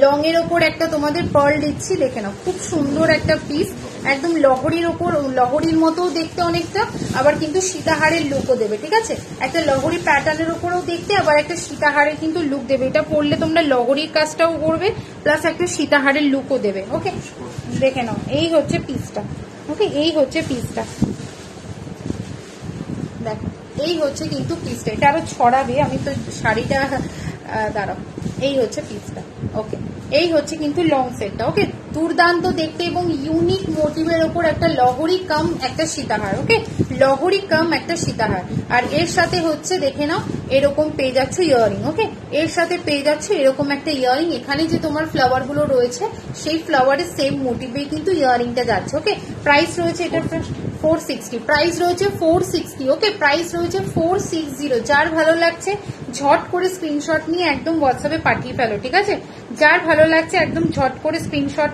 Long এর ওপর একটা তোমাদের পার্ল দিচ্ছি, দেখে নাও খুব সুন্দর একটা পিস, একদম লহরির ওপর, লহরির মতো দেখতে অনেকটা, আবার কিন্তু সীতাহারের লুকও দেবে, ঠিক আছে? একটা লহরি প্যাটার্নের ওপরেও দেখতে, আবার একটা সীতাহারের কিন্তু লুক দেবে। এটা পরলে তোমরা লহরির কাজটাও করবে, প্লাস একটা সীতাহারের লুকও দেবে। ওকে, দেখে নাও এই হচ্ছে পিসটা। ওকে, এই হচ্ছে পিসটা, দেখো এই হচ্ছে কিন্তু পিসটা। এটা আরো ছড়াবে, আমি তো শাড়িটা দাঁড়াও, এই হচ্ছে পিসটা। ওকে, এই হচ্ছে কিন্তু লং সেটটা। ওকে, দুর্দান্ত দেখতে এবং ইউনিক মোটিভের ওপর একটা লহরি কাম একটা সীতাহার। ওকে, লহরি কাম একটা সীতাহার, আর এর সাথে হচ্ছে দেখে নাও এরকম পেয়ে যাচ্ছে ইয়ারিং। ওকে, এর সাথে পেয়ে যাচ্ছে এরকম একটা ইয়ারিং। এখানে যে তোমার ফ্লাওয়ার গুলো রয়েছে সেই ফ্লাওয়ারের সেম মোটিভে কিন্তু ইয়ারিংটা যাচ্ছে। ওকে, প্রাইস রয়েছে এটা 460, প্রাইস রয়েছে 460। ওকে, প্রাইস রয়েছে 460। যার ভালো লাগছে ঝট করে স্ক্রিনশট নিয়ে একদম হোয়াটসঅ্যাপে পাঠিয়ে ফেলো, ঠিক আছে? যার ভালো লাগছে একদম ঝট করে স্ক্রিনশট